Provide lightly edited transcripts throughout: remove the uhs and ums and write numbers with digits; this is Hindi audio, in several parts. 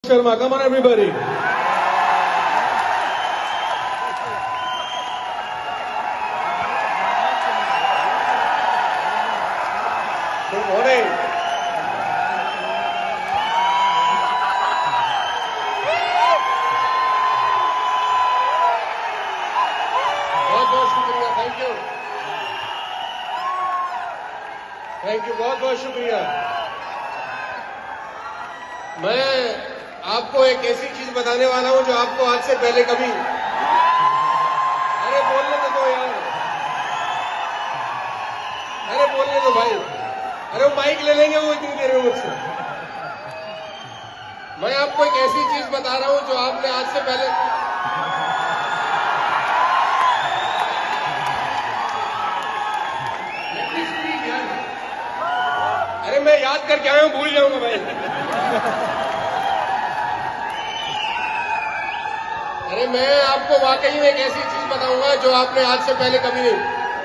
Sharma, come on everybody. Good morning. बहुत शुक्रिया, थैंक यू, बहुत शुक्रिया। मैं आपको एक ऐसी चीज बताने वाला हूं जो आपको आज से पहले कभी, अरे बोलने तो यार, अरे बोलने दो भाई, अरे वो माइक ले लेंगे वो इतनी देर में मुझसे। मैं आपको एक ऐसी चीज बता रहा हूं जो आपने आज से पहले, अरे मैं याद करके आया हूं, भूल जाऊंगा भाई। अरे मैं आपको वाकई में एक ऐसी चीज बताऊंगा जो आपने आज से पहले कभी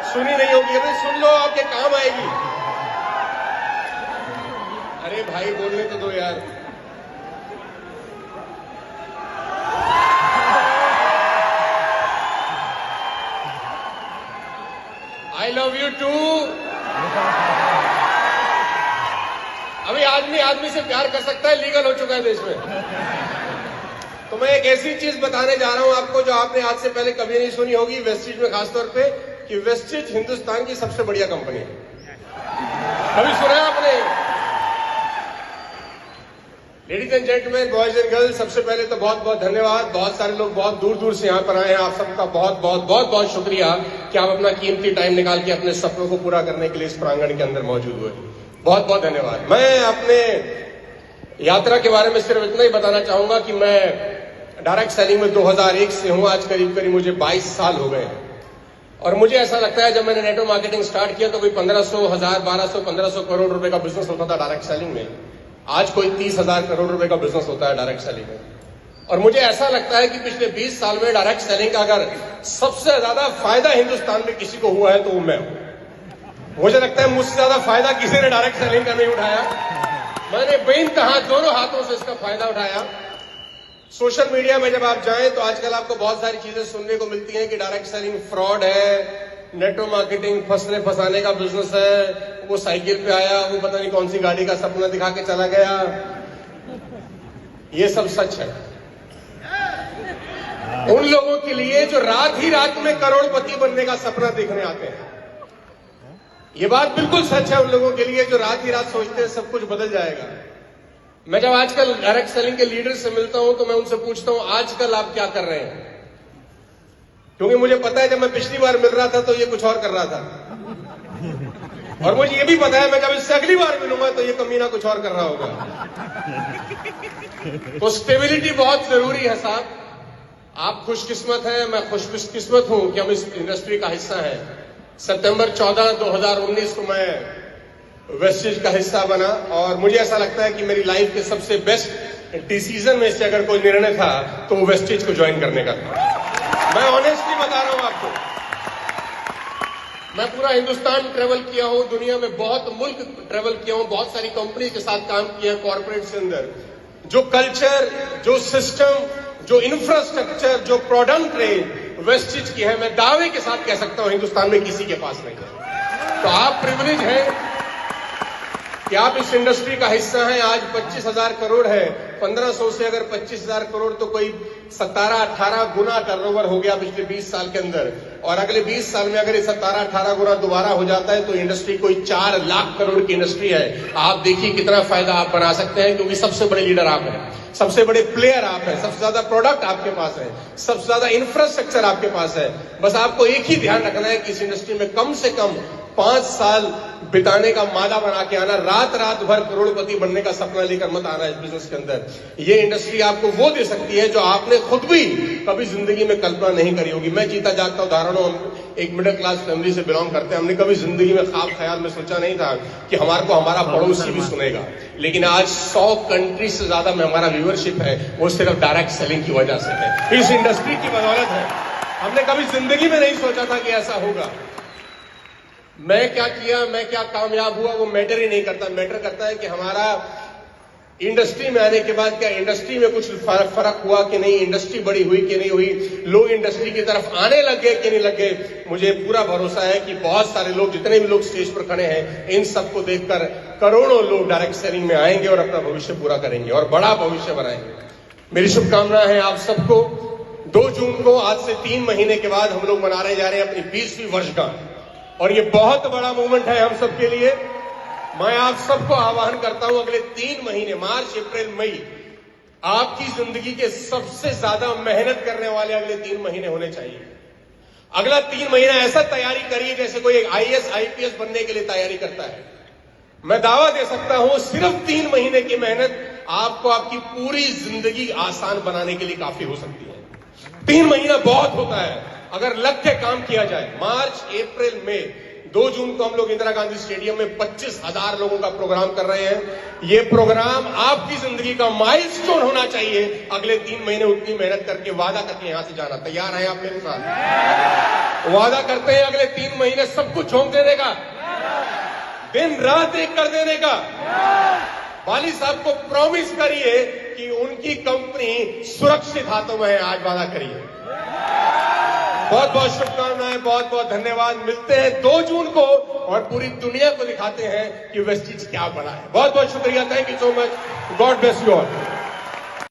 सुनी नहीं होगी। अरे सुन लो, आपके काम आएगी। अरे भाई बोलने तो दो यार। I love you too. अभी आदमी से प्यार कर सकता है, लीगल हो चुका है देश में। तो मैं एक ऐसी चीज बताने जा रहा हूं आपको जो आपने आज से पहले कभी नहीं सुनी होगी, वेस्टिज में खासतौर पे, कि वेस्टिज हिंदुस्तान की सबसे बढ़िया कंपनी है। कभी सुना है आपने? Ladies and gentleman, boys and girls, सबसे पहले तो बहुत बहुत धन्यवाद। बहुत सारे लोग बहुत दूर दूर से यहाँ पर आए हैं। आप सबका बहुत बहुत बहुत बहुत शुक्रिया कि आप अपना कीमती टाइम निकाल के अपने सपनों को पूरा करने के लिए इस प्रांगण के अंदर मौजूद हुए। बहुत बहुत धन्यवाद। मैं अपने यात्रा के बारे में सिर्फ इतना ही बताना चाहूंगा कि मैं डायरेक्ट सेलिंग में 2001 से हूं। आज करीब करीब मुझे 22 साल हो गए हैं। और मुझे ऐसा लगता है जब मैंने नेटवर्क मार्केटिंग स्टार्ट किया तो कोई 1500, 1000, 1200, 1500 करोड़ रुपए का बिजनेस होता था डायरेक्ट सेलिंग में। आज कोई 30,000 करोड़ रुपए का बिजनेस होता है डायरेक्ट सेलिंग में। और मुझे ऐसा लगता है कि पिछले 20 साल में डायरेक्ट सेलिंग का अगर सबसे ज्यादा फायदा हिंदुस्तान में किसी को हुआ है तो वो मैं हूं। मुझे लगता है मुझसे ज्यादा फायदा किसी ने डायरेक्ट सेलिंग का नहीं उठाया। मैंने बेइंतहा दोनों हाथों से इसका फायदा उठाया। सोशल मीडिया में जब आप जाएं तो आजकल आपको बहुत सारी चीजें सुनने को मिलती हैं कि डायरेक्ट सेलिंग फ्रॉड है, नेटवर्क मार्केटिंग फंसाने का बिजनेस है, वो साइकिल पे आया, वो पता नहीं कौन सी गाड़ी का सपना दिखा के चला गया। ये सब सच है उन लोगों के लिए जो रात ही रात में करोड़पति बनने का सपना देखने आते हैं। ये बात बिल्कुल सच है उन लोगों के लिए जो रात ही रात सोचते हैं सब कुछ बदल जाएगा। मैं जब आजकल डायरेक्ट सेलिंग के लीडर से मिलता हूं तो मैं उनसे पूछता हूं आजकल आप क्या कर रहे हैं, क्योंकि मुझे पता है जब मैं पिछली बार मिल रहा था तो ये कुछ और कर रहा था, और मुझे ये भी पता है मैं जब इससे अगली बार मिलूंगा तो ये कमीना कुछ और कर रहा होगा। तो स्टेबिलिटी बहुत जरूरी है साहब। आप खुशकिस्मत हैं, मैं खुशकिस्मत हूं कि हम इस इंडस्ट्री का हिस्सा हैं। सितंबर 14, 2019 को मैं वेस्टिज का हिस्सा बना और मुझे ऐसा लगता है कि मेरी लाइफ के सबसे बेस्ट डिसीजन में से अगर कोई निर्णय था तो वो वेस्टिज को ज्वाइन करने का था। मैं ऑनेस्टली बता रहा हूं आपको। मैं पूरा हिंदुस्तान ट्रेवल किया हूं, दुनिया में बहुत मुल्क ट्रेवल किया हूं, बहुत सारी कंपनी के साथ काम किया कॉर्पोरेट के अंदर। जो कल्चर, जो सिस्टम, जो इंफ्रास्ट्रक्चर, जो प्रोडक्ट रेंज वेस्टिज की है, मैं दावे के साथ कह सकता हूं हिंदुस्तान में किसी के पास नहीं है। तो आप प्रिविलेज हैं कि आप इस इंडस्ट्री का हिस्सा हैं। आज 25,000 करोड़ है, 1500 से अगर 25,000 करोड़ तो कोई 17-18 गुना टर्नओवर हो गया पिछले 20 साल के अंदर। और अगले 20 साल में अगर ये 17-18 गुना दोबारा हो जाता है तो इंडस्ट्री कोई 4 लाख करोड़ की इंडस्ट्री है। आप देखिए कितना फायदा आप बना सकते हैं, क्योंकि सबसे बड़े लीडर आप हैं, सबसे बड़े प्लेयर आप हैं, सबसे ज्यादा प्रोडक्ट आपके पास है, सबसे ज्यादा इंफ्रास्ट्रक्चर आपके पास है। बस आपको एक ही ध्यान रखना है कि इस इंडस्ट्री में कम से कम 5 साल बिताने का माला बना के आना, रात भर करोड़पति बनने का सपना लेकर मत आना इस बिजनेस के अंदर। ये इंडस्ट्री आपको वो दे सकती है जो आपने खुद भी कभी जिंदगी में कल्पना नहीं करी होगी। मैं जीता जागता उदाहरण हूं, हम एक मिडिल क्लास फैमिली से बिलोंग करते हैं। हमने कभी जिंदगी में ख्वाब ख्याल में सोचा नहीं था कि हमारे को हमारा पड़ोसी भी सुनेगा। लेकिन आज 100 कंट्री से ज्यादा में हमारा व्यूअरशिप है, वो सिर्फ डायरेक्ट सेलिंग की वजह से है, इस इंडस्ट्री की बदौलत है। हमने कभी जिंदगी में नहीं सोचा था कि ऐसा होगा। मैं क्या किया, मैं क्या कामयाब हुआ, वो मैटर ही नहीं करता। मैटर करता है कि हमारा इंडस्ट्री में आने के बाद क्या इंडस्ट्री में कुछ फर्क हुआ कि नहीं, इंडस्ट्री बड़ी हुई कि नहीं हुई, लोग इंडस्ट्री की तरफ आने लगे कि नहीं लगे, मुझे पूरा भरोसा है कि बहुत सारे लोग, जितने भी लोग स्टेज पर खड़े हैं, इन सबको देखकर करोड़ों लोग डायरेक्ट सेलिंग में आएंगे और अपना भविष्य पूरा करेंगे और बड़ा भविष्य बनाएंगे। मेरी शुभकामनाएं हैं आप सबको। 2 जून को, आज से 3 महीने के बाद हम लोग मनाने जा रहे हैं अपनी 20वीं वर्षगांठ और ये बहुत बड़ा मूवमेंट है हम सबके लिए। मैं आप सबको आह्वान करता हूं, अगले 3 महीने, मार्च, अप्रैल, मई, आपकी जिंदगी के सबसे ज्यादा मेहनत करने वाले अगले 3 महीने होने चाहिए। अगला 3 महीना ऐसा तैयारी करिए जैसे कोई एक IAS, IPS बनने के लिए तैयारी करता है। मैं दावा दे सकता हूं, सिर्फ 3 महीने की मेहनत आपको आपकी पूरी जिंदगी आसान बनाने के लिए काफी हो सकती है। 3 महीना बहुत होता है अगर लग के काम किया जाए। मार्च, अप्रैल, मई, 2 जून को हम लोग इंदिरा गांधी स्टेडियम में 25,000 लोगों का प्रोग्राम कर रहे हैं। ये प्रोग्राम आपकी जिंदगी का माइलस्टोन होना चाहिए। अगले 3 महीने उतनी मेहनत करके, वादा करके यहां से जाना। तैयार हैं आप मेरे साथ? वादा करते हैं अगले 3 महीने सब कुछ झोंक देने का, दिन रात एक कर देने का। वाली साहब को प्रॉमिस करिए कि उनकी कंपनी सुरक्षित हाथों में है। आज वादा करिए। बहुत बहुत शुभकामनाएं, बहुत बहुत धन्यवाद। मिलते हैं 2 जून को और पूरी दुनिया को दिखाते हैं कि वेस्टीज क्या बना है। बहुत बहुत शुक्रिया। Thank you so much. God bless you all.